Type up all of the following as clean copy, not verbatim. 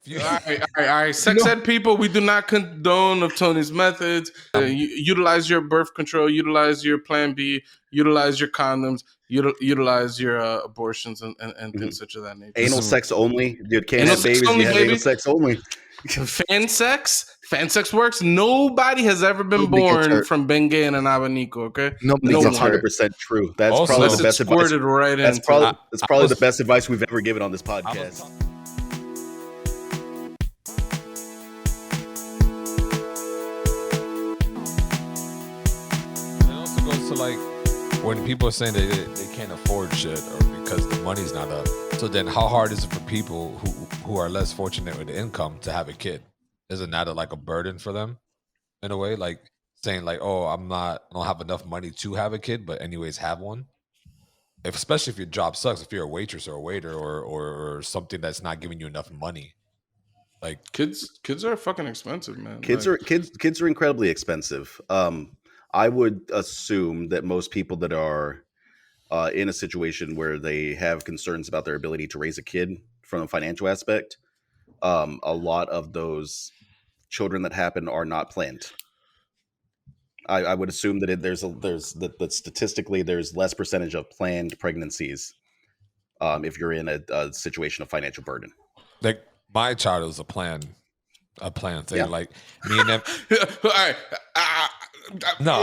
All right. Sex ed people, we do not condone of Tony's methods. Utilize your birth control, utilize your Plan B, utilize your condoms, utilize your abortions and things such of that nature. Anal sex only. Dude, can't Anal have sex babies. only, You have baby. anal sex only. Fan sex works. Nobody has ever been born from Bengay and an Abanico, okay? That's 100% true. That's Also, probably the best advice. Right that's probably the best advice we've ever given on this podcast. It also goes to like when people are saying they can't afford shit or because the money's not up. So then how hard is it for people who are less fortunate with income to have a kid? Isn't that like a burden for them in a way? Like saying like, oh, I don't have enough money to have a kid, but anyways have one. Especially if your job sucks, if you're a waitress or a waiter or something that's not giving you enough money. Like kids are fucking expensive, man. Kids are incredibly expensive. I would assume that most people that are in a situation where they have concerns about their ability to raise a kid from a financial aspect, a lot of those children that happen are not planned. I would assume that statistically there's less percentage of planned pregnancies if you're in a situation of financial burden. Like my child was a planned thing. Yeah. Like me and them. All right. No.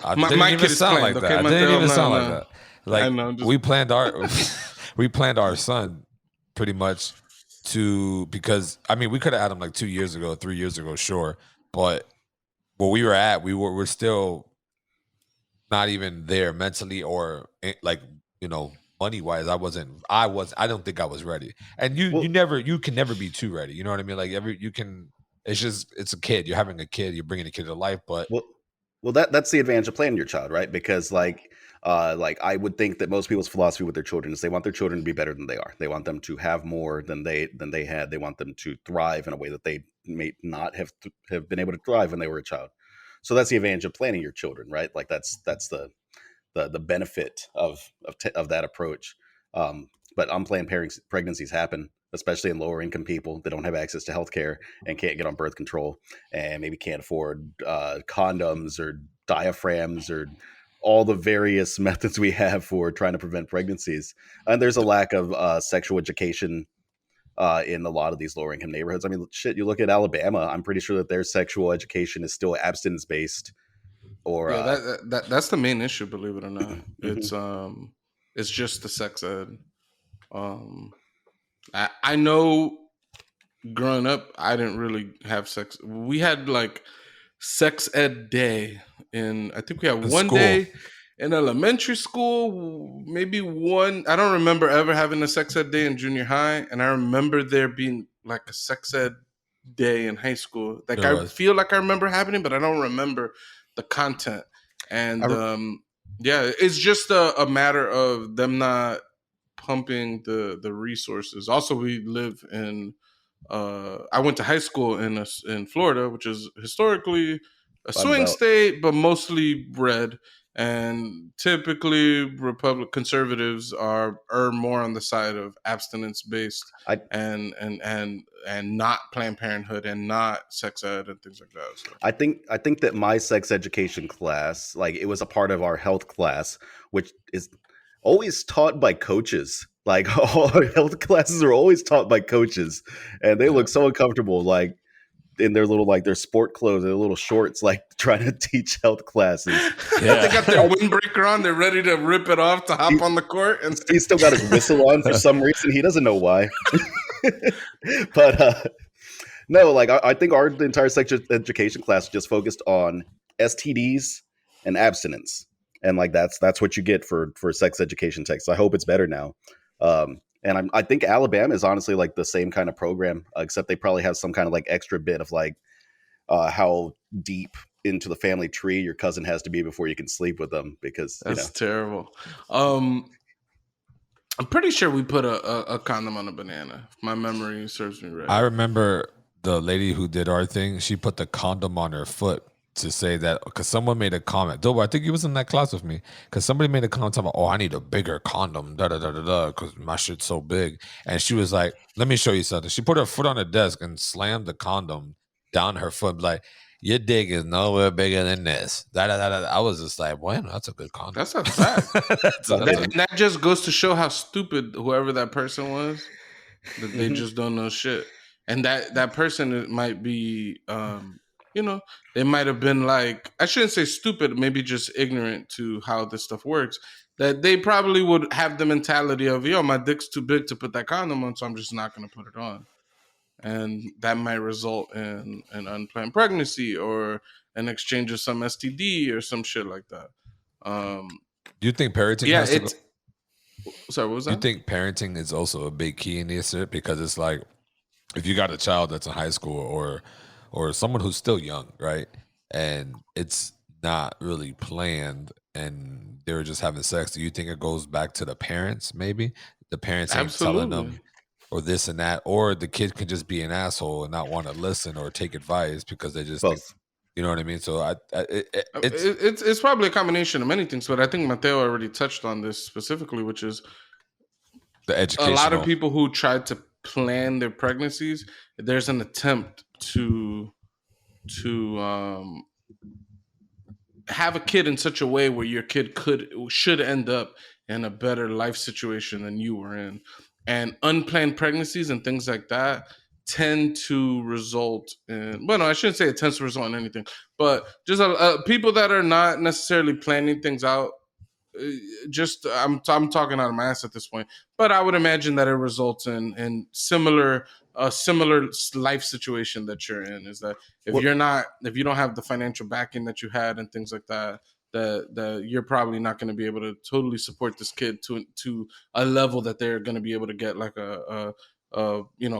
I didn't even sound like that. I didn't even sound like that. Like we planned our son pretty much because I mean we could have had him like 2 years ago, 3 years ago, sure, but where we were at, we're still not even there mentally or like money wise. I don't think I was ready. And you can never be too ready. You know what I mean? Like it's a kid. You're having a kid. You're bringing a kid to life. But well, that's the advantage of planning your child, right? Because like I would think that most people's philosophy with their children is they want their children to be better than they are. They want them to have more than they had. They want them to thrive in a way that they may not have been able to thrive when they were a child. So that's the advantage of planning your children, right? Like that's the benefit of that approach. But unplanned pregnancies happen, especially in lower income people that don't have access to healthcare and can't get on birth control and maybe can't afford condoms or diaphragms or all the various methods we have for trying to prevent pregnancies. And there's a lack of sexual education in a lot of these lower income neighborhoods. I mean, shit, you look at Alabama, I'm pretty sure that their sexual education is still abstinence based. Or that's the main issue, believe it or not. It's just the sex ed. I know growing up, I didn't really have sex. We had like sex ed day I think we had one day in elementary school, maybe one. I don't remember ever having a sex ed day in junior high. And I remember there being like a sex ed day in high school. Like I feel like I remember happening, but I don't remember the content. And it's just a matter of them not pumping the resources. Also, we live in I went to high school in Florida, which is historically a swing state, but mostly red. And typically, conservatives are more on the side of abstinence based and not Planned Parenthood and not sex ed and things like that. So. I think that my sex education class, like it was a part of our health class, which is always taught by coaches. Like all our health classes are always taught by coaches, and they look so uncomfortable, like in their little their sport clothes, their little shorts, like trying to teach health classes. Yeah. They got their windbreaker on. They're ready to rip it off to hop on the court. And he's still got his whistle on for some reason. He doesn't know why. But no, like I think our entire sex education class just focused on STDs and abstinence. And like that's what you get for sex education texts. I hope it's better now. And I think Alabama is honestly like the same kind of program, except they probably have some kind of like extra bit of like how deep into the family tree your cousin has to be before you can sleep with them, because that's terrible. I'm pretty sure we put a condom on a banana. If my memory serves me right. I remember the lady who did our thing. She put the condom on her foot to say that because someone made a comment. Dobo, I think he was in that class with me because somebody made a comment about, oh, I need a bigger condom, because my shit's so big. And she was like, let me show you something. She put her foot on the desk and slammed the condom down her foot, like, your dick is nowhere bigger than this. I was just like, well, that's a good condom. That's a fact. That just goes to show how stupid whoever that person was, that they just don't know shit. And that person might be, they might have been like, I shouldn't say stupid, maybe just ignorant to how this stuff works. That they probably would have the mentality of, yo, my dick's too big to put that condom on, so I'm just not going to put it on. And that might result in an unplanned pregnancy or an exchange of some STD or some shit like that. Do you think parenting? Yeah, sorry, what was that? Do you think parenting is also a big key in this shit? Because it's like, if you got a child that's in high school or someone who's still young, right, and it's not really planned and they're just having sex, do you think it goes back to the parents? Maybe the parents ain't telling them, or this and that, or the kid can just be an asshole and not want to listen or take advice because they just think, you know what I mean? So it's probably a combination of many things, but I think Mateo already touched on this specifically, which is the education. A lot of people who try to plan their pregnancies, there's an attempt to have a kid in such a way where your kid should end up in a better life situation than you were in. And unplanned pregnancies and things like that tend to result in, well, no, I shouldn't say it tends to result in anything, but just people that are not necessarily planning things out. I'm talking out of my ass at this point, but I would imagine that it results in similar life situation that you're in. Is that if you don't have the financial backing that you had and things like that, that you're probably not going to be able to totally support this kid to a level that they're going to be able to get like a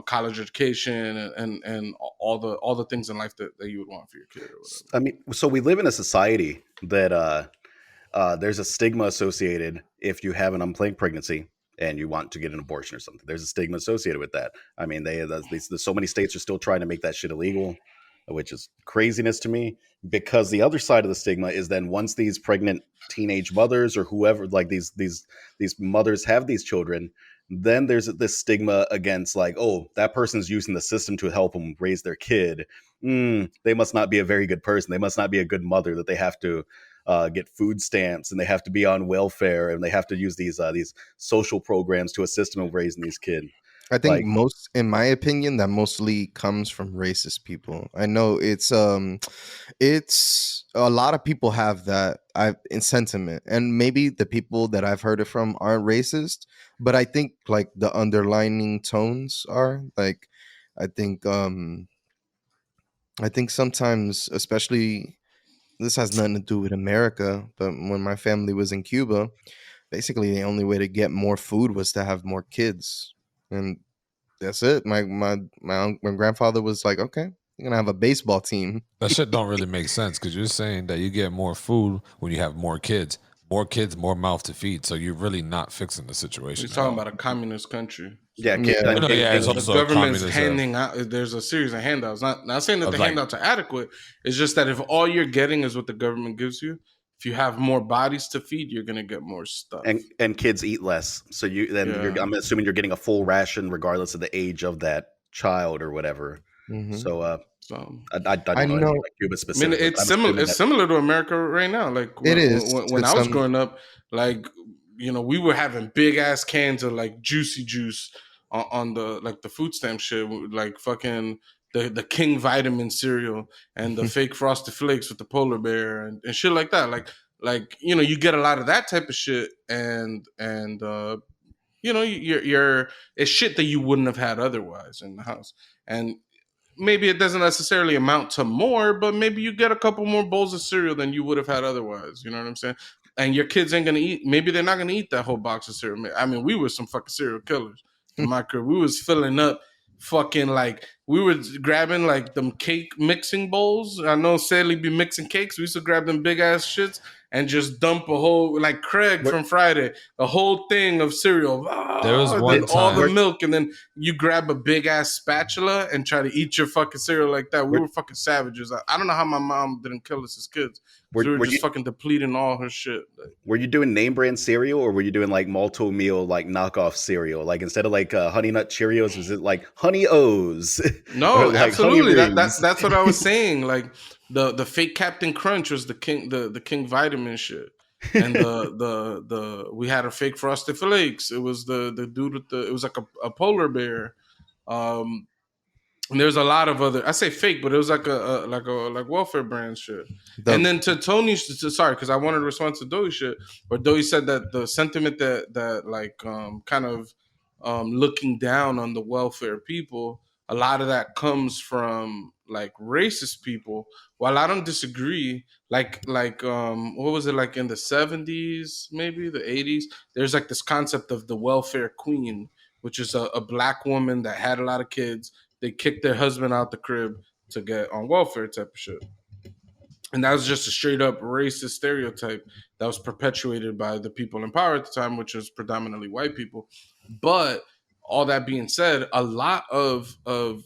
college education and all the things in life that you would want for your kid or whatever. I mean, so we live in a society that there's a stigma associated if you have an unplanned pregnancy and you want to get an abortion or something. There's a stigma associated with that. I mean, there's so many states are still trying to make that shit illegal, which is craziness to me, because the other side of the stigma is then once these pregnant teenage mothers or whoever, like these mothers have these children, then there's this stigma against like, oh, that person's using the system to help them raise their kid. They must not be a very good person. They must not be a good mother, that they have to get food stamps and they have to be on welfare and they have to use these social programs to assist them in raising these kids. I think in my opinion, that mostly comes from racist people. I know it's a lot of people have that in sentiment, and maybe the people that I've heard it from aren't racist, but I think like the underlining tones are like, I think sometimes, especially, this has nothing to do with America, but when my family was in Cuba, basically the only way to get more food was to have more kids. And that's it. My grandfather was like, okay, you're going to have a baseball team. That shit don't really make sense because you're saying that you get more food when you have more kids. More kids, more mouth to feed. So you're really not fixing the situation. You're talking about a communist country. Yeah, the government's handing out. There's a series of handouts. Not saying that the handouts are adequate. It's just that if all you're getting is what the government gives you, if you have more bodies to feed, you're gonna get more stuff. And kids eat less. So I'm assuming you're getting a full ration regardless of the age of that child or whatever. Mm-hmm. So I don't know like Cuba specifically. I mean, it's similar to America right now. Like it is. When I was growing up, like, we were having big ass cans of like juicy juice on the like the food stamp shit, like fucking the King vitamin cereal and the fake Frosted Flakes with the polar bear and shit like that. Like you get a lot of that type of shit and you're it's shit that you wouldn't have had otherwise in the house. And maybe it doesn't necessarily amount to more, but maybe you get a couple more bowls of cereal than you would have had otherwise. You know what I'm saying? And your kids ain't gonna eat. Maybe they're not gonna eat that whole box of cereal. I mean, we were some fucking serial killers in my career. We was filling up fucking like we were grabbing like them cake mixing bowls. I know Sally be mixing cakes. We used to grab them big ass shits and just dump a whole, like Craig from Friday, a whole thing of cereal. There was and one then all the time- milk, and then you grab a big ass spatula and try to eat your fucking cereal like that. We were fucking savages. I don't know how my mom didn't kill us as kids. We were just fucking depleting all her shit. Like, were you doing name brand cereal, or were you doing like multi-meal, like knockoff cereal? Like instead of like Honey Nut Cheerios, was it like Honey O's? No, Or, like, absolutely. Honey That's what I was saying. Like the fake Captain Crunch was the King Vitamin shit. And the we had a fake Frosted Flakes. It was the dude with it was like a polar bear. And there's a lot of other, I say fake, but it was like like welfare brand shit. And then to Tony's, sorry, because I wanted to respond to Doey shit, but Doey said that the sentiment that like kind of looking down on the welfare people, a lot of that comes from like racist people. While I don't disagree, like what was it, like in the 70s, maybe the 80s, there's like this concept of the welfare queen, which is a black woman that had a lot of kids. They kicked their husband out the crib to get on welfare type of shit. And that was just a straight up racist stereotype that was perpetuated by the people in power at the time, which was predominantly white people. But all that being said, a lot of the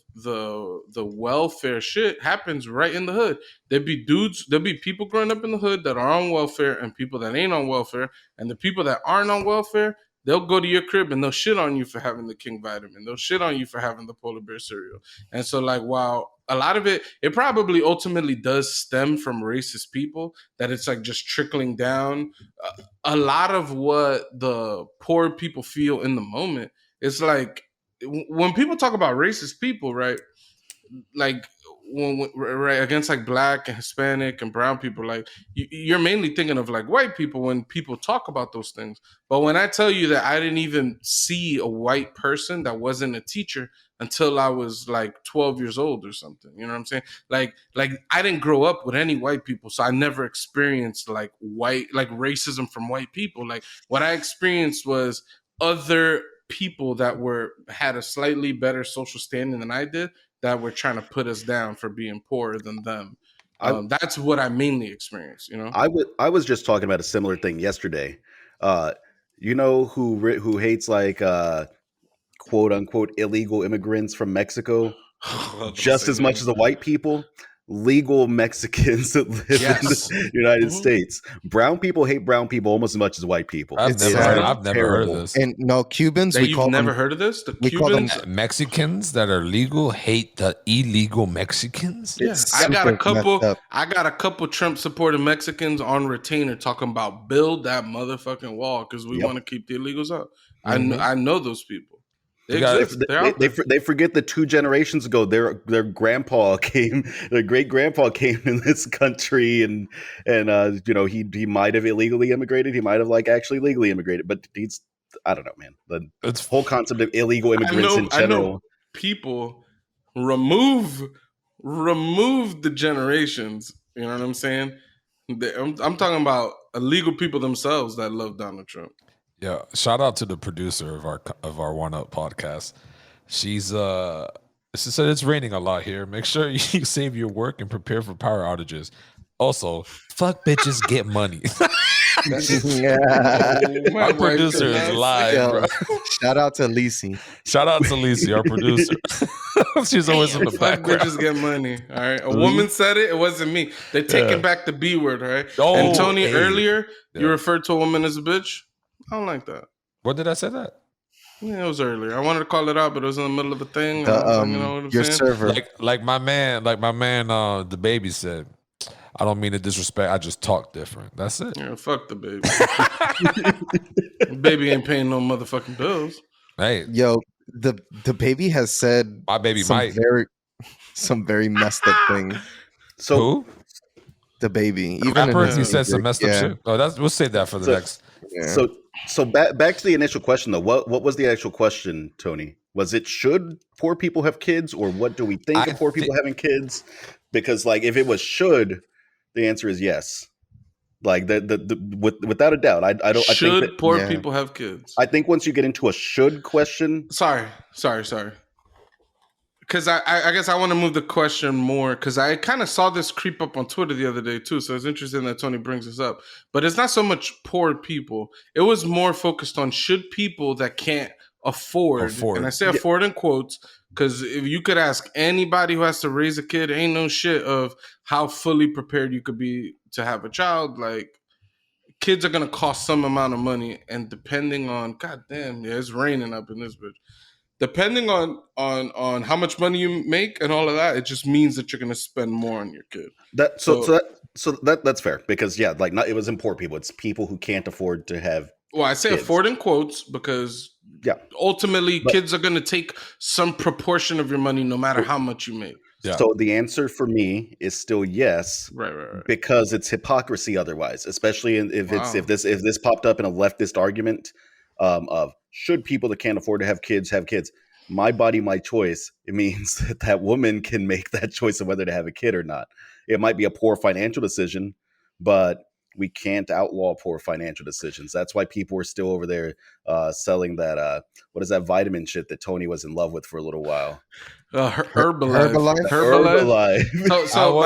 welfare shit happens right in the hood. There'd be people growing up in the hood that are on welfare and people that ain't on welfare. And the people that aren't on welfare, they'll go to your crib and they'll shit on you for having the King Vitamin. They'll shit on you for having the polar bear cereal. And so, like, while a lot of it probably ultimately does stem from racist people, that it's like just trickling down. A lot of what the poor people feel in the moment, it's like when people talk about racist people, right? Like when right against like black and Hispanic and brown people, like you're mainly thinking of like white people when people talk about those things. But when I tell you that I didn't even see a white person that wasn't a teacher until I was like 12 years old or something, you know what I'm saying? Like I didn't grow up with any white people, so I never experienced like racism from white people. Like what I experienced was other people that had a slightly better social standing than I did, that were trying to put us down for being poorer than them. That's what I mainly experienced, you know? I was just talking about a similar thing yesterday. You know who hates like quote unquote illegal immigrants from Mexico just as much as the white people? Legal Mexicans that live in the United States. Brown people hate brown people almost as much as white people. I've never heard of this. And no, Cubans, heard of this? We call them Mexicans that are legal hate the illegal Mexicans? Yes. I got a couple Trump supporting Mexicans on retainer talking about build that motherfucking wall because we want to keep the illegals out. Mm-hmm. I know those people. They forget that 2 generations ago, their grandpa came, their great grandpa came in this country, and you know he might have illegally immigrated, he might have like actually legally immigrated, but I don't know, man. The whole concept of illegal immigrants in general. I know people remove the generations. You know what I'm saying? I'm talking about illegal people themselves that love Donald Trump. Yeah, shout out to the producer of our One Up podcast. She said it's raining a lot here. Make sure you save your work and prepare for power outages. Also, fuck bitches, get money. Our producer is live, bro. Shout out to Lisi. Shout out to Lisi, our producer. She's always in the background. Bitches get money. All right. A woman said it. It wasn't me. They're taking back the B word, right? Oh, and Tony, earlier, you referred to a woman as a bitch. I don't like that. What did I say that? Yeah, it was earlier. I wanted to call it out, but it was in the middle of a thing. You know what I'm your saying? server, like my man, the baby said. I don't mean to disrespect. I just talk different. That's it. Yeah, fuck the baby. The baby ain't paying no motherfucking bills. Hey, yo, the baby has said my baby some very messed up things. So who? The baby, even he said some messed up shit. Oh, we'll save that for the next. Yeah. So back to the initial question though. What was the actual question, Tony? Was it should poor people have kids, or what do we think of poor people having kids? Because like if it was should, the answer is yes. Like without a doubt, I don't. Should I think poor people have kids? I think once you get into a should question, sorry. because I guess I want to move the question more because I kind of saw this creep up on Twitter the other day too. So it's interesting that Tony brings this up. But it's not so much poor people. It was more focused on should people that can't afford. And I say afford in quotes because if you could ask anybody who has to raise a kid, ain't no shit of how fully prepared you could be to have a child. Like kids are gonna cost some amount of money, and depending on goddamn, yeah, it's raining up in this bitch. Depending on how much money you make and all of that, it just means that you're going to spend more on your kid. That's fair because like it wasn't poor people; it's people who can't afford to have. Well, I say kids. Afford in quotes because ultimately kids are going to take some proportion of your money, no matter how much you make. Yeah. So the answer for me is still yes, right. Because it's hypocrisy otherwise, especially if this popped up in a leftist argument of should people that can't afford to have kids have kids. My body, my choice. It means that woman can make that choice of whether to have a kid or not. It might be a poor financial decision, but we can't outlaw poor financial decisions. That's why people are still over there selling that. What is that vitamin shit that Tony was in love with for a little while? Herbalife. So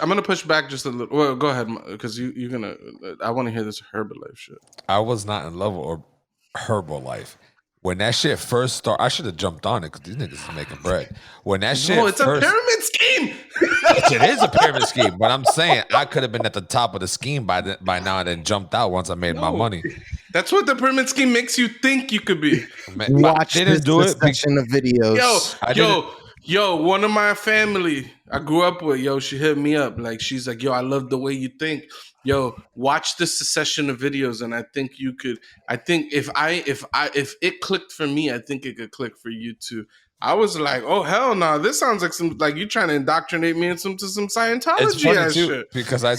I'm gonna push back just a little. Well, go ahead because you're gonna. I want to hear this Herbalife shit. I was not in love with Herbalife. When that shit first started, I should have jumped on it because these niggas is making bread. When that shit, it's a pyramid scheme. It is a pyramid scheme, but I'm saying I could have been at the top of the scheme by now and then jumped out once I made my money. That's what the pyramid scheme makes you think you could be. Watch this section of videos. Yo, one of my family I grew up with, she hit me up. Like, she's like, yo, I love the way you think. Yo, watch this succession of videos, and I think you could. I think if it clicked for me, I think it could click for you too. I was like, oh hell no, this sounds like some you trying to indoctrinate me into some Scientology it's funny ass too, shit. Because I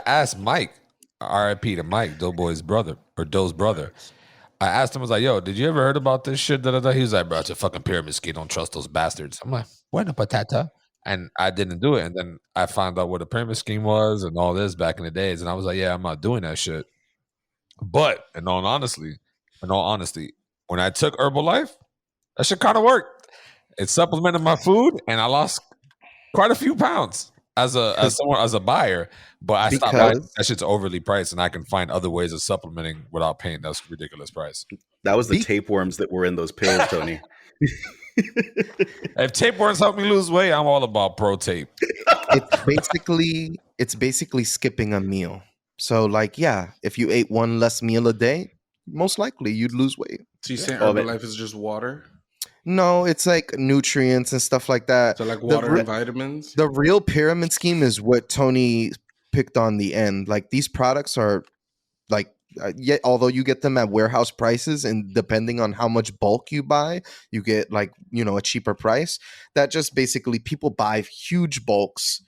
asked Mike, R.I.P. to Mike, Doughboy's brother or Dough's brother. I asked him, I was like, yo, did you ever heard about this shit? He was like, bro, it's a fucking pyramid scheme. Don't trust those bastards. I'm like, bueno, patata. And I didn't do it. And then I found out what a pyramid scheme was and all this back in the days. And I was like, yeah, I'm not doing that shit. But in all honesty, when I took Herbalife, that shit kind of worked. It supplemented my food and I lost quite a few pounds as a buyer. But I stopped buying. That shit's overly priced and I can find other ways of supplementing without paying that ridiculous price. That was the tapeworms that were in those pills, Tony. If tapeworms help me lose weight, I'm all about pro tape. It's basically skipping a meal. So if you ate one less meal a day, most likely you'd lose weight. So you saying Herbalife is just water? No, it's like nutrients and stuff like that. So like water and vitamins? The real pyramid scheme is what Tony picked on the end. Like these products are although you get them at warehouse prices and depending on how much bulk you buy, you get a cheaper price. That just basically people buy huge bulks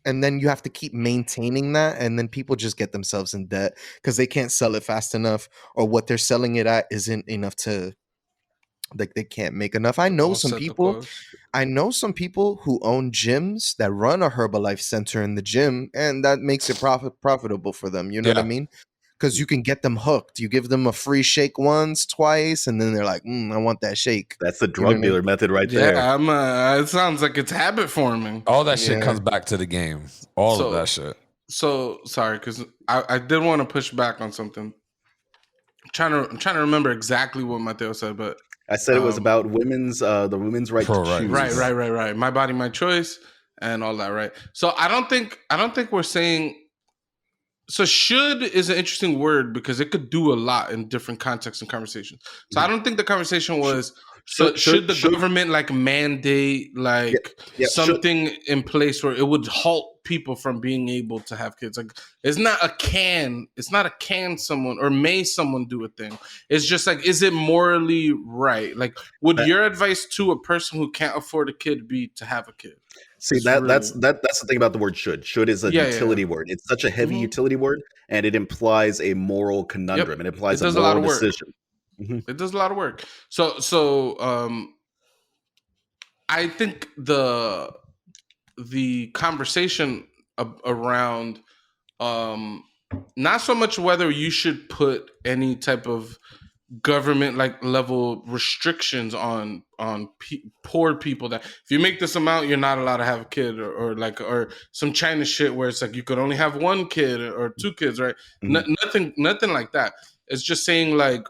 and then you have to keep maintaining that. And then people just get themselves in debt because they can't sell it fast enough or what they're selling it at isn't enough to they can't make enough. I know some people who own gyms that run a Herbalife center in the gym and that makes it profitable for them. You know what I mean? Because you can get them hooked. You give them a free shake once, twice, and then they're like, I want that shake. That's the drug dealer method right there. Yeah, it sounds like it's habit forming. All that shit comes back to the game. All of that shit. So, sorry, because I did want to push back on something. I'm trying to remember exactly what Mateo said, but... I said it was about the women's right to choose. Right. My body, my choice, and all that, right? So I don't think we're saying... So should is an interesting word because it could do a lot in different contexts and conversations. So I don't think the conversation was should the government mandate something in place where it would halt people from being able to have kids. Like it's not a can someone or may someone do a thing. It's just is it morally right? Like would your advice to a person who can't afford a kid be to have a kid? See, that's the thing about the word should. Should is a utility word. It's such a heavy utility word, and it implies a moral conundrum. It implies a moral decision. It does a lot of work. So I think the conversation around not so much whether you should put any type of government like level restrictions on poor people, that if you make this amount you're not allowed to have a kid, or some China shit where it's like you could only have one kid or two kids, right? Nothing like that. It's just saying like,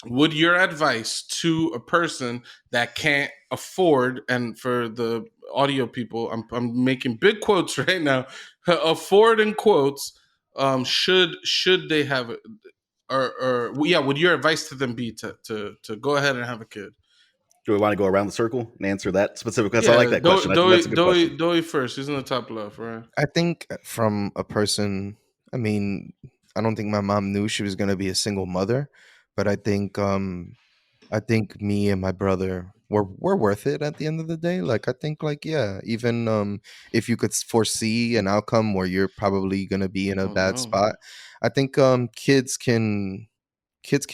would your advice to a person that can't afford, and for the audio people, I'm making big quotes right now, afford in quotes, should they have would your advice to them be to go ahead and have a kid? Do we want to go around the circle and answer that specific question? I like that question. I think that's a good question. Doi first. He's in the top left, right? I think from a person, I mean, I don't think my mom knew she was going to be a single mother, but I think me and my brother were worth it at the end of the day. Like, I think, like, yeah, even if you could foresee an outcome where you're probably going to be in a bad spot, I think kids can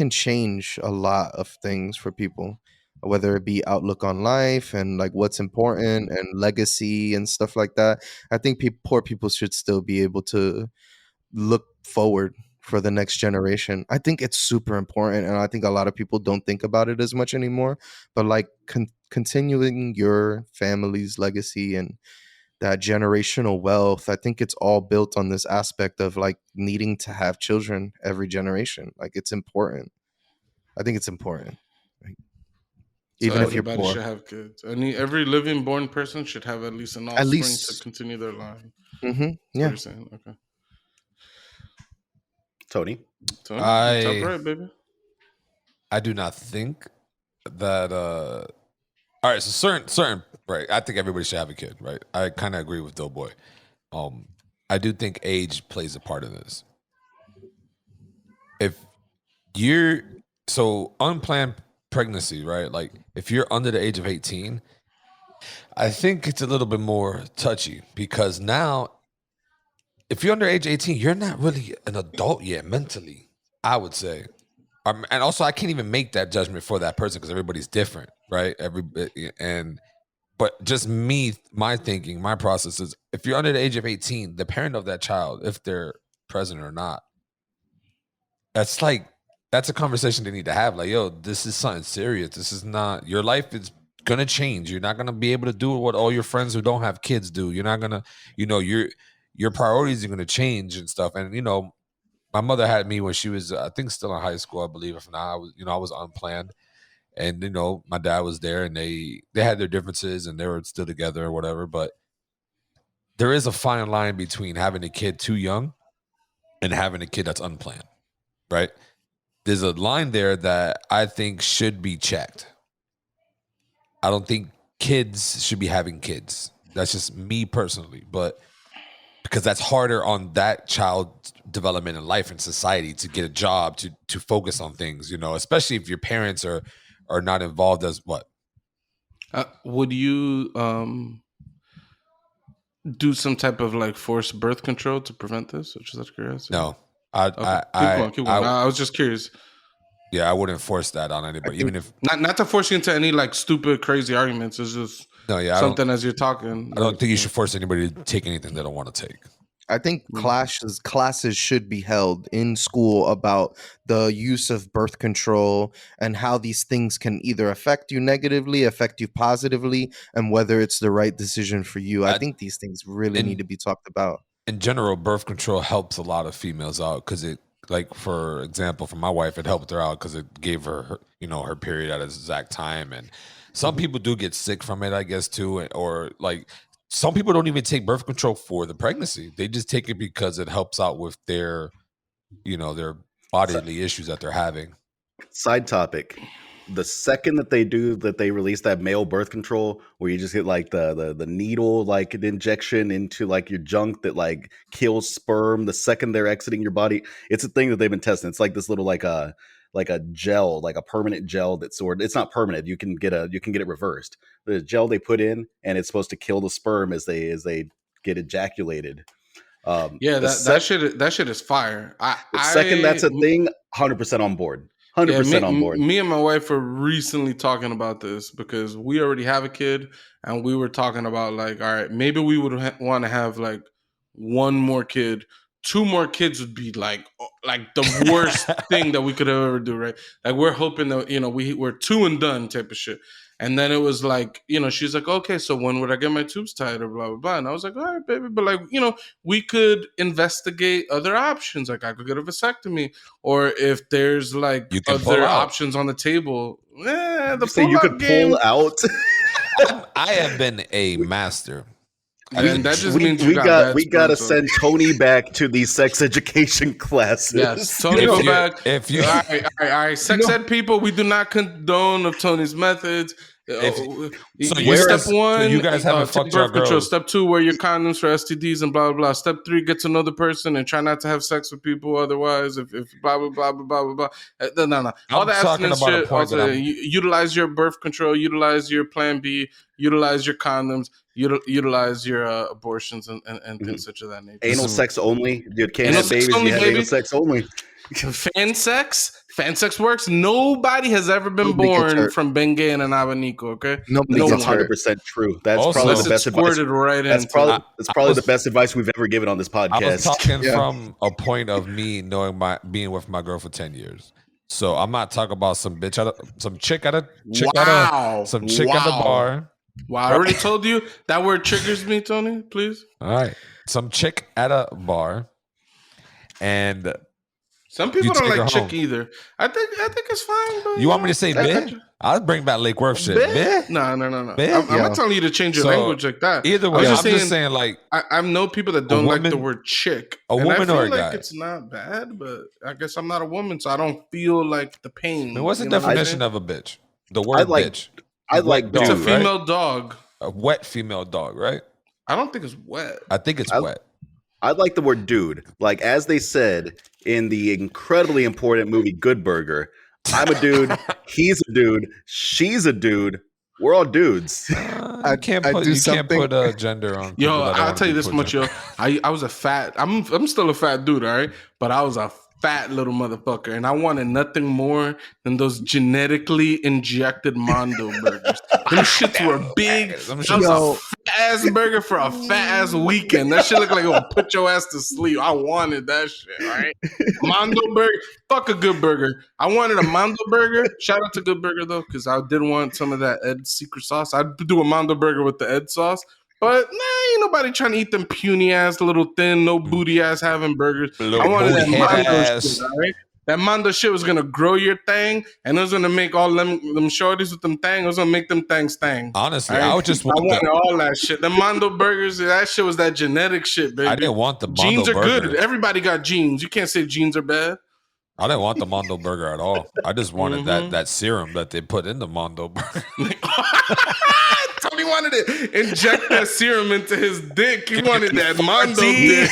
change a lot of things for people, whether it be outlook on life and like what's important and legacy and stuff like that. I think poor people should still be able to look forward for the next generation. I think it's super important, and I think a lot of people don't think about it as much anymore. But like continuing your family's legacy and that generational wealth, I think it's all built on this aspect of like needing to have children every generation. Like, it's important. I think it's important. Like, so even if you're poor, should have kids. Every living born person should have at least an offspring to continue their line. Mm-hmm. Yeah. You're saying, okay. Tony, top right, baby. I do not think that. All right, so certain right. I think everybody should have a kid, right? I kind of agree with Doughboy. I do think age plays a part of this. If you're unplanned pregnancy, right? Like if you're under the age of 18, I think it's a little bit more touchy, because now if you're under age 18, you're not really an adult yet mentally, I would say. And also, I can't even make that judgment for that person because everybody's different, right? But just my thinking, my process is, if you're under the age of 18, the parent of that child, if they're present or not, that's a conversation they need to have. Like, yo, this is something serious. This is not, your life is going to change. You're not going to be able to do what all your friends who don't have kids do. You're not going to, your priorities are going to change and stuff. And, my mother had me when she was, I think, still in high school, I believe. If not, I was unplanned. And, my dad was there, and they had their differences and they were still together or whatever. But there is a fine line between having a kid too young and having a kid that's unplanned, right? There's a line there that I think should be checked. I don't think kids should be having kids. That's just me personally. But because that's harder on that child's development in life and society to get a job, to focus on things, especially if your parents are not involved as what? Would you do some type of like forced birth control to prevent this? Or just out of curiosity? No. Keep going. I was just curious. Yeah, I wouldn't force that on anybody, even if not to force you into any like stupid, crazy arguments. It's just something as you're talking. I don't think you should force anybody to take anything they don't want to take. I think classes should be held in school about the use of birth control and how these things can either affect you negatively, affect you positively, and whether it's the right decision for you. I think these things really need to be talked about. In general, birth control helps a lot of females out because it, like, for example, for my wife, it helped her out because it gave her, her period at its exact time. And some people do get sick from it, I guess, too. Or like some people don't even take birth control for the pregnancy. They just take it because it helps out with their, their bodily issues that they're having. Side topic. The second that they release that male birth control, where you just get like the needle, like an injection into like your junk that like kills sperm the second they're exiting your body, it's a thing that they've been testing. It's like this little like a gel, like a permanent gel that's it's not permanent. You can get it reversed. The gel they put in, and it's supposed to kill the sperm as they get ejaculated. That shit is fire. Second that's a thing, 100% on board. 100% on board. Me and my wife were recently talking about this because we already have a kid, and we were talking about like, all right, maybe we would want to have like one more kid 2 more kids would be like the worst thing that we could ever do, right? Like we're hoping that, you know, we're 2 and done type of shit. And then it was like, you know, she's like, okay, so when would I get my tubes tied or blah, blah, blah. And I was like, all right, baby. But like, you know, we could investigate other options. Like I could get a vasectomy, or if there's like other options on the table. The you could pull out. I have been a master. And that just means we got to send Tony back to these sex education classes. Yes, Tony, go back. All right, sex ed people, we do not condone of Tony's methods. Step 1, you guys haven't fucked your girl. Step 2, wear your condoms for STDs and blah blah blah. Step 3, get to know the person and try not to have sex with people otherwise. If blah blah blah blah blah blah blah. No. All that abstinence shit. Also, utilize your birth control. Utilize your Plan B. Utilize your condoms. Utilize your abortions and things such of that nature. Anal sex only. You can't have babies. You have anal sex only. Fan sex works. Nobody has ever been born from Bengay and an Abanico. Okay, nobody. 100% true. That's also, probably the best advice. That's probably the best advice we've ever given on this podcast. I was talking from a point of me knowing being with my girl for 10 years. So I'm not talking about some chick at a bar. Wow, I already told you that word triggers me, Tony. Please. All right, some chick at a bar, and some people don't like chick either. I think it's fine. But, you want me to say bitch? I'll bring back Lake Worth shit. Bitch? No. I'm not telling you to change your language like that. Either way, I'm just saying like I know people that don't like the word chick. A woman or a guy. It's not bad, but I guess I'm not a woman, so I don't feel like the pain. I mean, what's the definition of a bitch? The word bitch. It's a female dog. A wet female dog, right? I don't think it's wet. I think it's wet. I like the word dude. Like, as they said in the incredibly important movie Good Burger, I'm a dude, he's a dude, she's a dude, we're all dudes. You can't put a gender on. Yo, I'll tell you this much, yo. I was a fat, I'm still a fat dude, all right? But I was a fat little motherfucker, and I wanted nothing more than those genetically injected Mondo burgers. Them shits were big. That was a fat ass burger for a fat ass weekend. That shit looked like it would put your ass to sleep. I wanted that shit, right? Mondo burger, fuck a Good Burger. I wanted a Mondo burger. Shout out to Good Burger though, because I did want some of that Ed secret sauce. I'd do a Mondo burger with the Ed sauce. But ain't nobody trying to eat them puny ass, little thin, no booty ass having burgers. I wanted that Mondo shit, all right? That Mondo shit was gonna grow your thing, and it was gonna make all them shorties with them thang. It was gonna make them thangs thang. Honestly, right? I wanted all that shit. The Mondo burgers, that shit was that genetic shit, baby. I didn't want the Mondo genes are burger. good. Everybody got genes. You can't say genes are bad. I didn't want the Mondo burger at all. I just wanted that serum that they put in the Mondo burger. Tony wanted to inject that serum into his dick. He wanted that Mondo dick.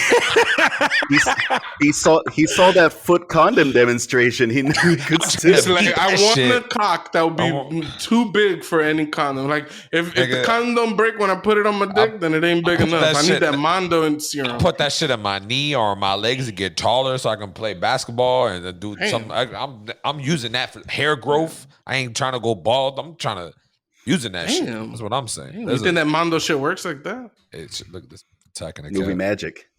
He saw that foot condom demonstration. He knew he could still. It's like, I want a cock that would be too big for any condom. Like if the condom break when I put it on my dick, then it ain't big enough. I need that Mondo and serum. Put that shit on my knee or my legs to get taller so I can play basketball and do something. I'm using that for hair growth. I ain't trying to go bald. I'm trying to using that shit. That's what I'm saying. You think that Mondo shit works like that? Look at this attacking a cat. Movie magic.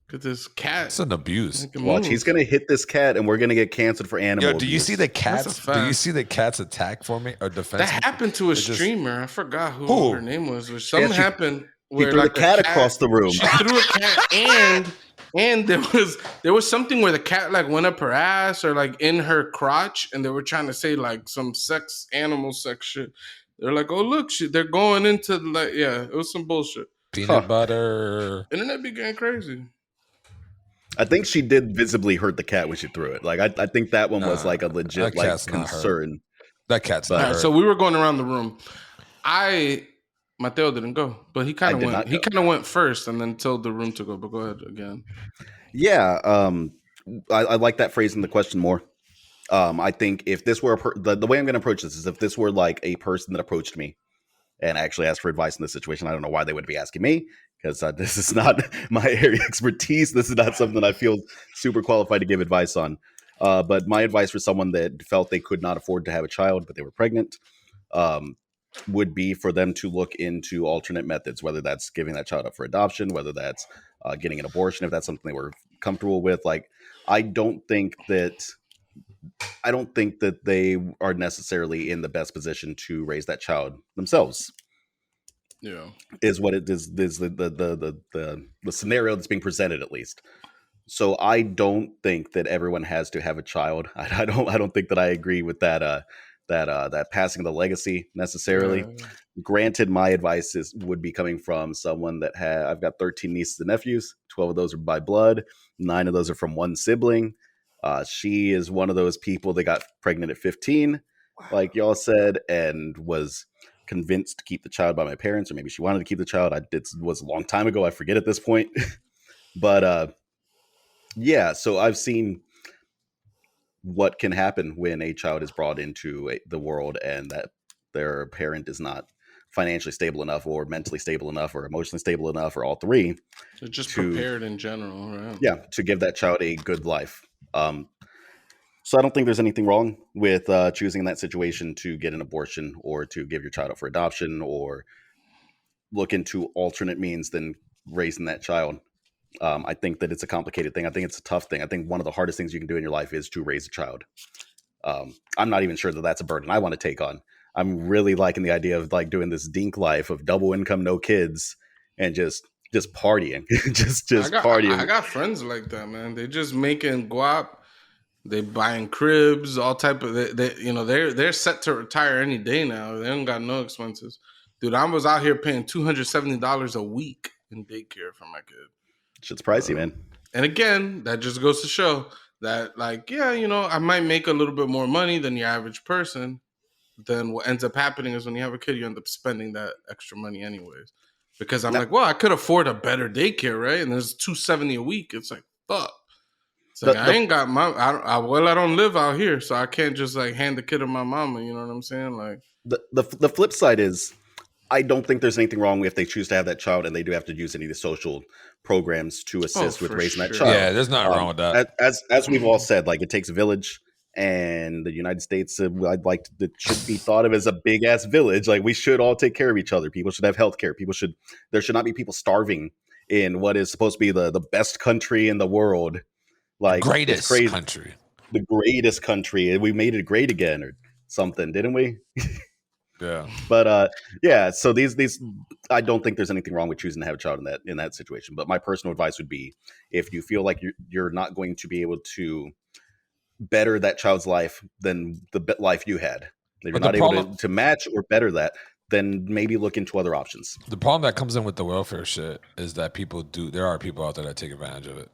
Look at this cat. It's an abuse. Watch, he's gonna hit this cat, and we're gonna get canceled for animal. Yo, do you see the cats? Do you see the cats attack for me or defense? That happened to a streamer. I forgot who her name was. Something happened where threw a cat across the room. She threw a cat and there was something where the cat like went up her ass or like in her crotch, and they were trying to say like some animal sex shit. They're like, oh look, they're going into it was some bullshit. Peanut butter. Internet be getting crazy. I think she did visibly hurt the cat when she threw it. Like I think that one was like a legit like concern. That cat's not hurt. So we were going around the room. Mateo didn't go, but he kind of went. He kind of went first and then told the room to go. But go ahead again. Yeah, I like that phrase in the question more. I think if this were the way I'm going to approach this is if this were like a person that approached me and actually asked for advice in this situation, I don't know why they would be asking me because this is not my area of expertise. This is not something I feel super qualified to give advice on. But my advice for someone that felt they could not afford to have a child, but they were pregnant, would be for them to look into alternate methods, whether that's giving that child up for adoption, whether that's getting an abortion if that's something they were comfortable with. Like, I don't think that they are necessarily in the best position to raise that child themselves. Yeah, is what it is the scenario that's being presented, at least. So I don't think that everyone has to have a child. I don't think that I agree with that that passing the legacy necessarily. Yeah. Granted, my advice would be coming from someone that I've got 13 nieces and nephews. 12 of those are by blood. 9 of those are from one sibling. She is one of those people that got pregnant at 15, like y'all said, and was convinced to keep the child by my parents, or maybe she wanted to keep the child. It was a long time ago. I forget at this point. But yeah, so I've seen what can happen when a child is brought into the world and that their parent is not financially stable enough or mentally stable enough or emotionally stable enough or all three. They're just prepared in general, right? Yeah, to give that child a good life. So I don't think there's anything wrong with choosing in that situation to get an abortion or to give your child up for adoption or look into alternate means than raising that child. I think that it's a complicated thing. I think it's a tough thing. I think one of the hardest things you can do in your life is to raise a child. I'm not even sure that that's a burden I want to take on. I'm really liking the idea of like doing this dink life of double income, no kids, and just partying, just partying. I got friends like that, man. They just making guap. They buying cribs, all type of. They're set to retire any day now. They don't got no expenses, dude. I was out here paying $270 a week in daycare for my kid. Shit's pricey, man. And again, that just goes to show that, like, yeah, I might make a little bit more money than your average person. Then what ends up happening is when you have a kid, you end up spending that extra money anyways. Because I'm like, well, I could afford a better daycare, right? And there's $270 a week. It's like, fuck. It's like, I ain't got I don't live out here, so I can't just like hand the kid to my mama. You know what I'm saying? Like the flip side is, I don't think there's anything wrong if they choose to have that child and they do have to use any of the social programs to assist with raising that child. Yeah, there's nothing wrong with that. As we've all said, like, it takes a village, and the United States, it should be thought of as a big ass village. Like, we should all take care of each other. People should have health care. There should not be people starving in what is supposed to be the best country in the world. Like, greatest country. The greatest country. We made it great again or something, didn't we? Yeah. But yeah, so these I don't think there's anything wrong with choosing to have a child in that situation. But my personal advice would be, if you feel like you're not going to be able to better that child's life than the life you had, if you're not able to match or better that, then maybe look into other options. The problem that comes in with the welfare shit is that there are people out there that take advantage of it.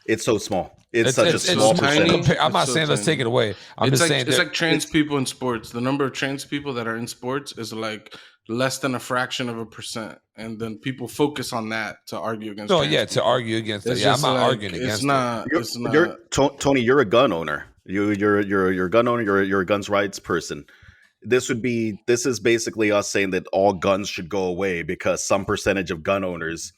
It's so small. It's such a small percentage. I'm not saying let's take it away. I'm just saying it's like trans people in sports. The number of trans people that are in sports is like less than a fraction of a percent, and then people focus on that to argue against. No, yeah, to argue against it. Yeah, I'm not arguing against it. Tony, you're a gun owner. You're a gun owner. You're a guns rights person. This is basically us saying that all guns should go away because some percentage of gun owners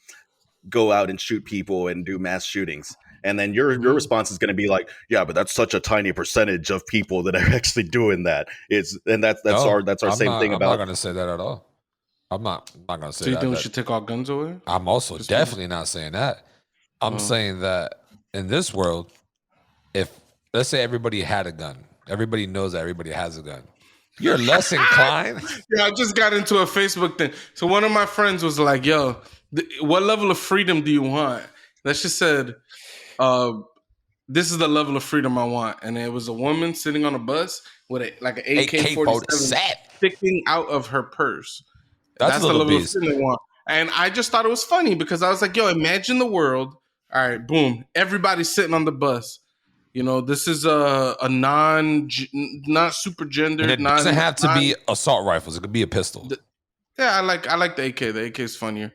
go out and shoot people and do mass shootings. And then your response is going to be like, yeah, but that's such a tiny percentage of people that are actually doing that. That's our same thing about. I'm not going to say that at all. I'm not going to say that. Do you think we should take all guns away? I'm also definitely not saying that. I'm saying that in this world, if let's say everybody had a gun, everybody knows that everybody has a gun, you're less inclined. Yeah, I just got into a Facebook thing. So one of my friends was like, yo, what level of freedom do you want? That she said, this is the level of freedom I want. And it was a woman sitting on a bus with an AK-47 sticking out of her purse. That's the level of freedom I want. And I just thought it was funny because I was like, yo, imagine the world. All right, boom. Everybody's sitting on the bus. This is a not super gendered. And it doesn't have to be assault rifles. It could be a pistol. I like the AK. The AK is funnier.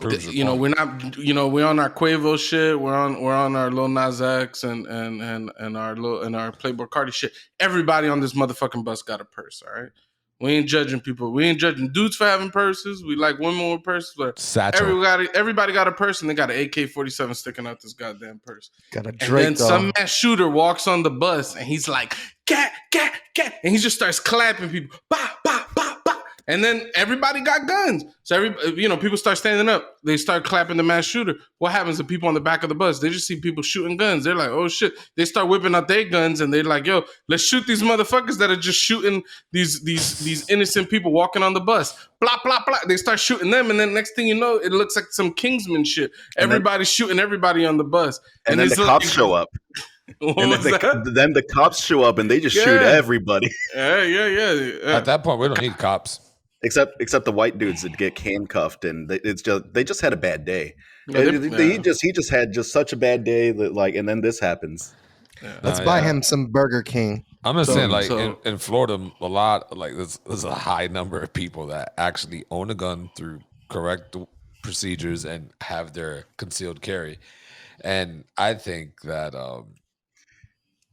We're not. We're on our Quavo shit. We're on our Lil Nas X and our Playboy Cardi shit. Everybody on this motherfucking bus got a purse. All right. We ain't judging people. We ain't judging dudes for having purses. We like women with purses. But everybody got a purse, and they got an AK-47 sticking out this goddamn purse. Got a Drake, and then some mass shooter walks on the bus, and he's like, "Gat, gat, gat," and he just starts clapping people, bah, bah, bah, bah. And then everybody got guns. So people start standing up. They start clapping the mass shooter. What happens to people on the back of the bus? They just see people shooting guns. They're like, oh shit. They start whipping out their guns and they're like, yo, let's shoot these motherfuckers that are just shooting these innocent people walking on the bus. Blah, blah, blah. They start shooting them. And then next thing you know, it looks like some Kingsman shit. Everybody's shooting everybody on the bus. And then the cops show up. And then the cops show up and they just shoot everybody. Yeah. At that point, we don't need cops. Except the white dudes that get handcuffed, and they just had a bad day. He just had such a bad day that and then this happens. Let's buy him some Burger King. I'm just saying, in Florida, a lot there's a high number of people that actually own a gun through correct procedures and have their concealed carry, and I think that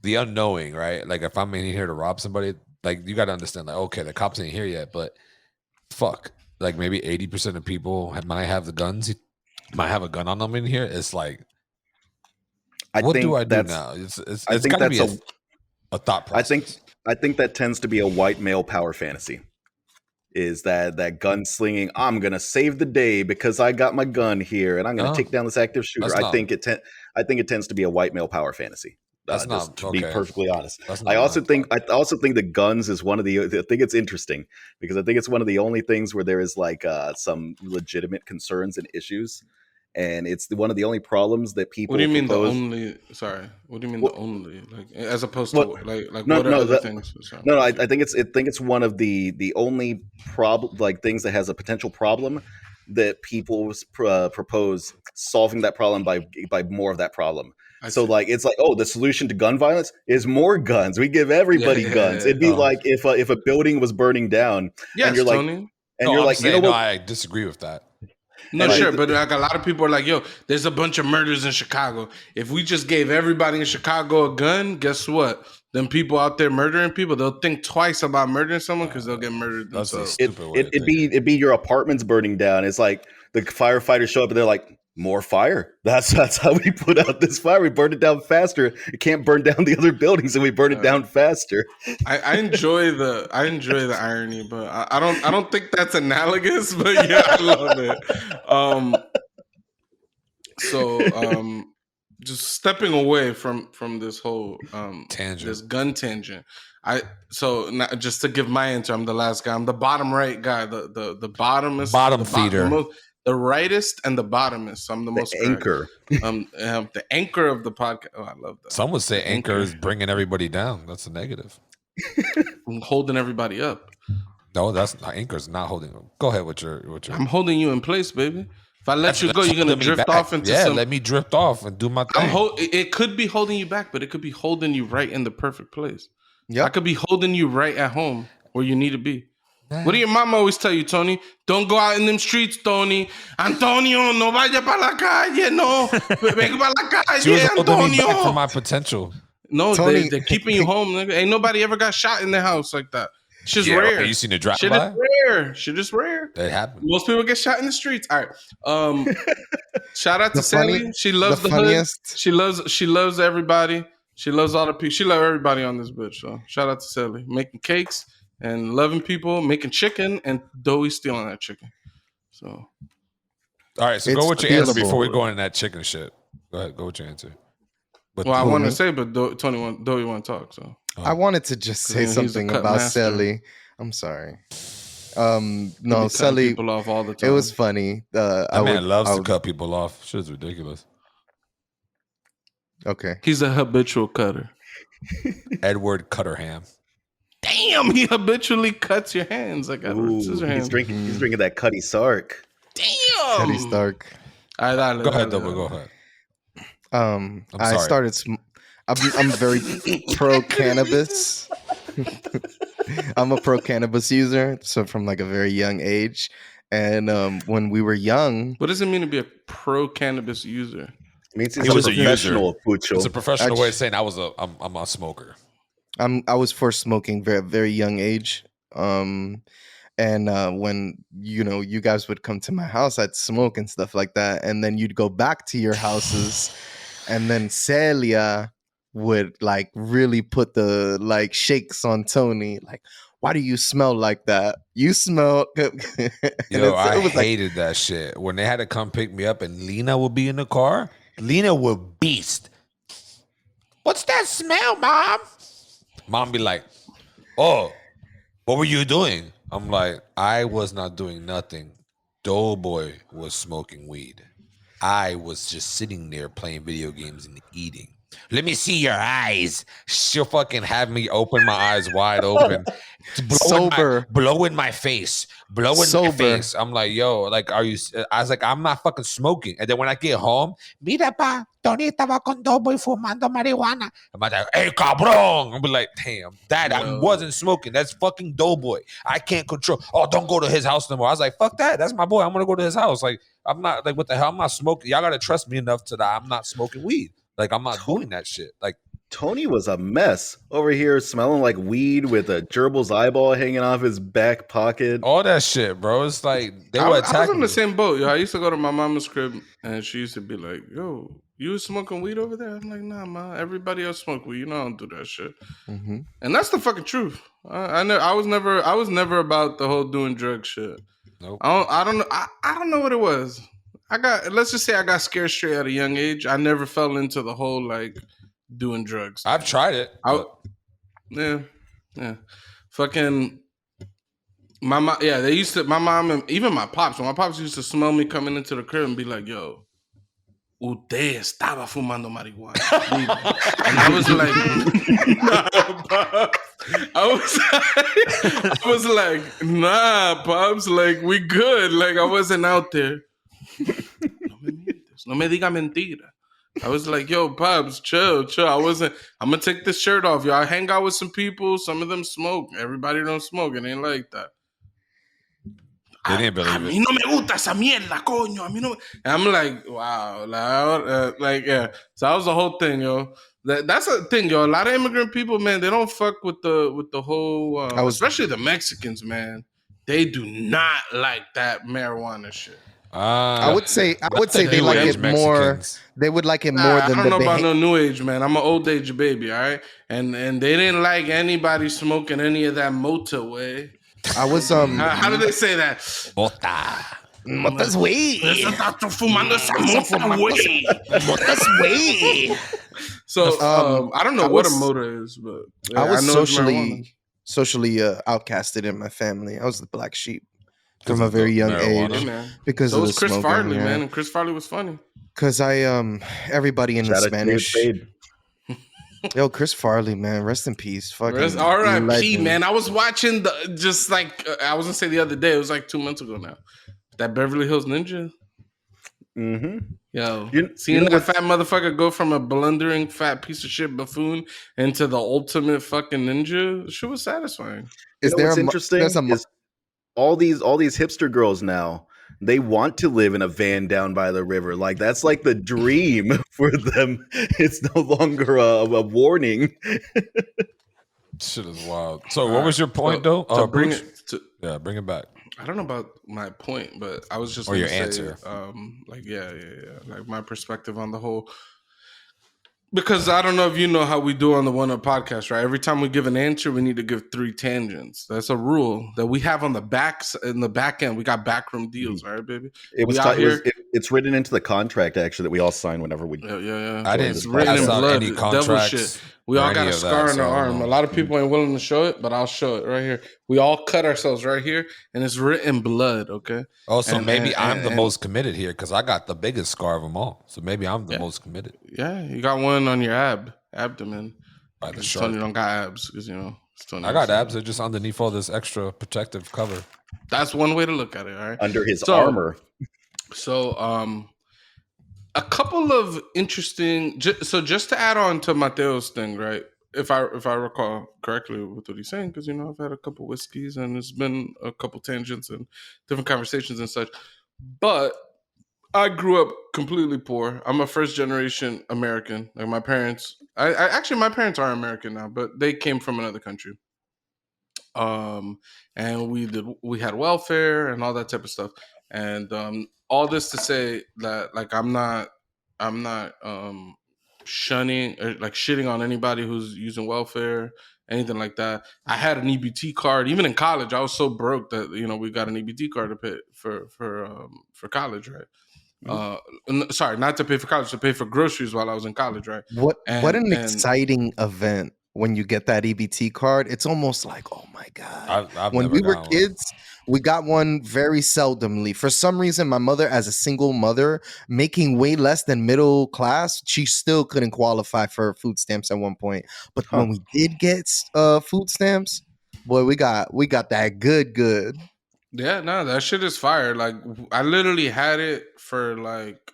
the unknowing, right? Like if I'm in here to rob somebody, you got to understand, okay, the cops ain't here yet, but fuck, maybe 80% of people might have the guns, might have a gun on them in here. It's what do I do now? It's got to be a thought process. I think that tends to be a white male power fantasy. Is that gunslinging? I'm gonna save the day because I got my gun here and I'm gonna take down this active shooter. I think it tends to be a white male power fantasy. To be perfectly honest, I also think the guns is one of the. I think it's interesting because I think it's one of the only things where there is some legitimate concerns and issues, and it's one of the only problems that people. What do you mean the only? Sorry, what do you mean the only? As opposed to what are other things? Sorry. No, I think it's one of the only problem things that has a potential problem that people propose solving that problem by more of that problem. So the solution to gun violence is more guns. We give everybody guns. It'd be like if a building was burning down, and you're like, Tony. No, I disagree with that. No, sure, but a lot of people are like, yo, there's a bunch of murders in Chicago. If we just gave everybody in Chicago a gun, guess what? Them people out there murdering people, they'll think twice about murdering someone because they'll get murdered themselves. It'd be your apartment's burning down. It's like the firefighters show up and they're like, more fire. That's how we put out this fire. We burn it down faster. It can't burn down the other buildings, and we burn it down faster. I enjoy the irony, but I don't think that's analogous. But yeah, I love it. Just stepping away from this whole tangent, this gun tangent. Just to give my answer, I'm the last guy. I'm the bottom right guy. The bottom feeder. The rightest and the bottomest. I'm the most anchor. The anchor of the podcast. Oh, I love that. Some would say anchor is bringing everybody down. That's a negative. I'm holding everybody up. No, that's not anchor's not holding them. Go ahead with your. I'm holding you in place, baby. If I let you go, you're gonna drift off into let me drift off and do my thing. It could be holding you back, but it could be holding you right in the perfect place. Yeah, I could be holding you right at home where you need to be. What do your mama always tell you, Tony? Don't go out in them streets, Tony. Antonio, no vaya para la calle, no. Venga para la calle, she was holding me back Antonio. for my potential. No, they're keeping you home, nigga. Ain't nobody ever got shot in their house like that. Shit's rare. Okay, you seen it drive Shit by? is rare. Shit is rare. That happens. Most people get shot in the streets. All right. Shout out to Sally. She loves the hood. She loves everybody. She loves all the people. She loves everybody on this bitch. So shout out to Sally. Making cakes and loving people, making chicken, and Doey stealing that chicken. So, all right. So go with your answer before we go into that chicken shit. Go ahead. Go with your answer. Well, I want to say, but Doey want to talk. So I wanted to just say something about Sally. I'm sorry. No, Sally. People off all the time. It was funny. Man loves to cut people off. Shit's ridiculous. Okay. He's a habitual cutter. Edward Cutterham. Damn, he habitually cuts your hands like Edward Scissorhands. He's drinking that Cutty Sark. Damn. Cutty Stark. Go ahead, Double. Go ahead. I started. I'm very pro cannabis. I'm a pro cannabis user, so from like a very young age. And when we were young, what does it mean to be a pro cannabis user? It means he was a professional. It's a professional way of saying I'm a smoker. I was for smoking very very young age. And when you guys would come to my house, I'd smoke and stuff like that, and then you'd go back to your houses, and then Celia would like really put the like shakes on Tony, like, why do you smell like that? You smell. Yo, I hated that shit. When they had to come pick me up and Lena would be in the car, Lena would beast. What's that smell, Mom? Mom be like, oh, what were you doing? I'm like, I was not doing nothing. Doughboy was smoking weed. I was just sitting there playing video games and eating. Let me see your eyes. She'll fucking have me open my eyes wide open. Blow in my face. Blow in my face. I'm like, yo, like, are you? I was like, I'm not fucking smoking. And then when I get home, mira pa, Tony estaba con Doughboy fumando marijuana. I'm like, hey, cabrón. I'm like, damn, Dad, I wasn't smoking. That's fucking Doughboy. I can't control. Oh, don't go to his house no more. I was like, fuck that. That's my boy. I'm gonna go to his house. Like, I'm not, like, what the hell? I'm not smoking. Y'all gotta trust me enough to that I'm not smoking weed. Like, I'm not doing that shit. Like, Tony was a mess over here, smelling like weed with a gerbil's eyeball hanging off his back pocket. All that shit, bro. It's like I was in the same boat. Yo, I used to go to my mama's crib, and she used to be like, "Yo, you was smoking weed over there?" I'm like, "Nah, ma. Everybody else smoke weed. You know I don't do that shit." Mm-hmm. And that's the fucking truth. I was never about the whole doing drug shit. Nope. I don't know. I don't know what it was. Let's just say I got scared straight at a young age. I never fell into the whole like doing drugs. I've tried it. Yeah. Fucking my mom. Yeah, they used to. My mom and even my pops. When my pops used to smell me coming into the crib and be like, "Yo, usted estaba fumando marihuana," and I was like, "Nah, I was like, nah, pops. Like we good. Like I wasn't out there." No me diga mentira. I was like, yo, pops, chill. I wasn't. I'm gonna take this shirt off, yo. I hang out with some people. Some of them smoke. Everybody don't smoke. It ain't like that. They didn't believe it. A mí no me gusta esa mierda, coño. A mí no. And I'm like, wow, like yeah. So that was the whole thing, yo. That's a thing, yo. A lot of immigrant people, man, they don't fuck with the whole, especially the Mexicans, man. They do not like that marijuana shit. I would say they like it more. They would like it more than I don't know about no new age, man. I'm an old age baby, all right? And they didn't like anybody smoking any of that mota way. I was how do they say that? Mota's way. Mota's way. So I don't know what a mota is, but yeah, I was socially outcasted in my family. I was the black sheep. From a very young age, because so was Chris Farley, man, and Chris Farley was funny. Because everybody in the Spanish, yo, Chris Farley, man, rest in peace, fucking R.I.P. man. I was watching I was gonna say the other day, it was like 2 months ago now. That Beverly Hills Ninja. Mm-hmm. Yo, seeing that fat motherfucker go from a blundering fat piece of shit buffoon into the ultimate fucking ninja, shit was satisfying. What's interesting is all these hipster girls now, they want to live in a van down by the river. Like that's like the dream for them. It's no longer a warning. Shit is wild. So what was your point though? Bring it back. I don't know about my point, but I was just your answer. Like like my perspective on the whole. Because I don't know if you know how we do on the One Up podcast, right? Every time we give an answer, we need to give 3 tangents. That's a rule that we have on the back end. We got backroom deals, right, baby? It's written into the contract actually that we all sign whenever we. Yeah. I didn't. It's written in blood. Any devil shit. We all got a scar on our arm. A lot of people ain't willing to show it, but I'll show it right here. We all cut ourselves right here, and it's written in blood. Okay. Oh, so maybe I'm the most committed here because I got the biggest scar of them all. So maybe I'm the most committed. Yeah, you got one on your abdomen. By the shark. Tony don't got abs because I got abs. They're just underneath all this extra protective cover. That's one way to look at it. All right. Under his armor. So a couple of interesting. Just to add on to Mateo's thing, right? If I recall correctly with what he's saying, because I've had a couple whiskeys and there's been a couple tangents and different conversations and such. But I grew up completely poor. I'm a first generation American. Like my parents, my parents are American now, but they came from another country. And we had welfare and all that type of stuff. And all this to say that like I'm not shunning or like shitting on anybody who's using welfare anything like that. I had an EBT card. Even in college, I was so broke that we got an EBT card to pay for college, right? Sorry, not to pay for college, to pay for groceries while I was in college, right? What an exciting event when you get that EBT card. It's almost like, oh my God. I've when never we were got kids, we got one very seldomly. For some reason, my mother, as a single mother, making way less than middle class, she still couldn't qualify for food stamps at one point. But when we did get food stamps, boy, we got that good. Yeah, no, that shit is fire. Like, I literally had it for like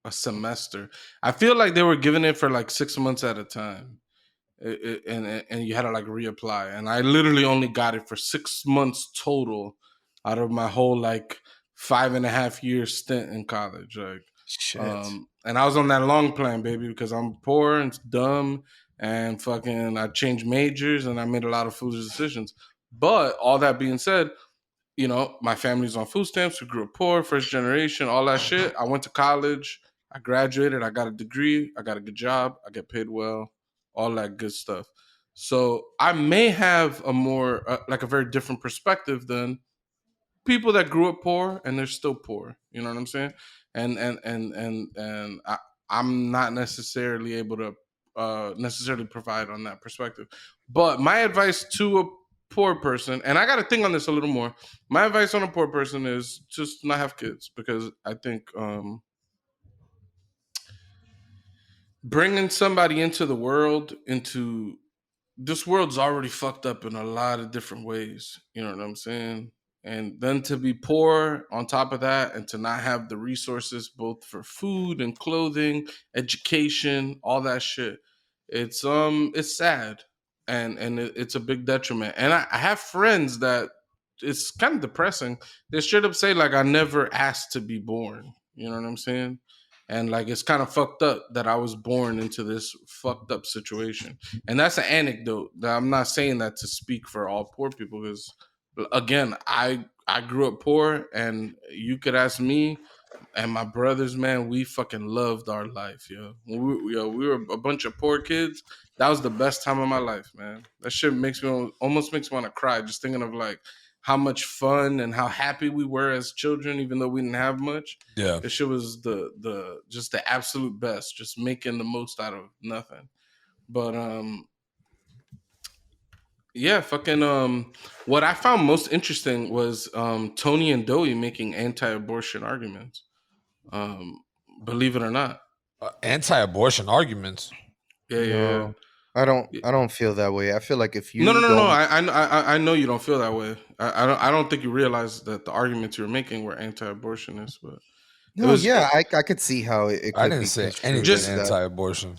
a semester. I feel like they were giving it for like 6 months at a time. And you had to like reapply. And I literally only got it for 6 months total out of my whole like 5.5 year stint in college. Like, shit. And I was on that long plan, baby, because I'm poor and dumb and fucking I changed majors and I made a lot of foolish decisions. But all that being said, my family's on food stamps. We grew up poor, first generation, all that shit. I went to college. I graduated. I got a degree. I got a good job. I get paid well. All that good stuff. So I may have a more, like a very different perspective than people that grew up poor and they're still poor. You know what I'm saying? And I'm not necessarily able to necessarily provide on that perspective. But my advice to a poor person, and I got to think on this a little more. My advice on a poor person is just not have kids, because I think bringing somebody into this world's already fucked up in a lot of different ways. You know what I'm saying? And then to be poor on top of that, and to not have the resources both for food and clothing, education, all that shit, it's sad. And it's a big detriment. And I have friends that it's kind of depressing. They straight up say, like, I never asked to be born. You know what I'm saying? And like, it's kind of fucked up that I was born into this fucked up situation. And that's an anecdote. That I'm not saying that to speak for all poor people, because again, I grew up poor, and you could ask me and my brothers, man, we fucking loved our life, yo. We were a bunch of poor kids. That was the best time of my life, man. That shit almost makes me want to cry just thinking of like how much fun and how happy we were as children, even though we didn't have much. Yeah, this shit was the just the absolute best, just making the most out of nothing. But yeah, fucking what I found most interesting was Tony and Doey making anti-abortion arguments. Believe it or not, anti-abortion arguments. Yeah. I don't feel that way. I feel like if you no. I know you don't feel that way. I don't think you realize that the arguments you were making were anti-abortionists, but I could see how it could. I didn't say anything anti-abortion.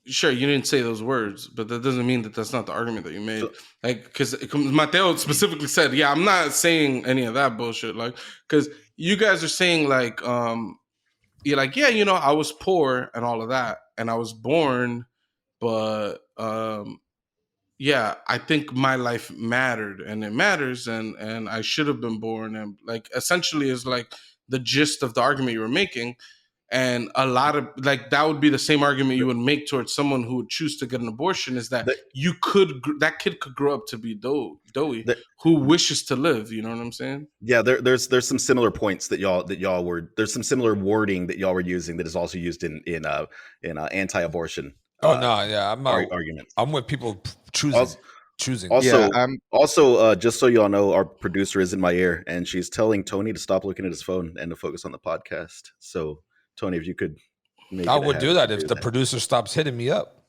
Sure, you didn't say those words, but that doesn't mean that that's not the argument that you made. Like, because Mateo specifically said, "Yeah, I'm not saying any of that bullshit." Like, because you guys are saying like, you're like, yeah, I was poor and all of that, and I was born, but yeah, I think my life mattered, and it matters, and I should have been born, and like essentially is like the gist of the argument you were making. And a lot of like that would be the same argument you would make towards someone who would choose to get an abortion, is that that kid could grow up to be Doey who wishes to live. You know what I'm saying? Yeah, there's some similar points that y'all were. There's some similar wording that y'all were using that is also used in anti-abortion. Arguments. I'm with people choosing. Also, just so y'all know, our producer is in my ear, and she's telling Tony to stop looking at his phone and to focus on the podcast. So, Tony, if you could, I would do that if the producer stops hitting me up.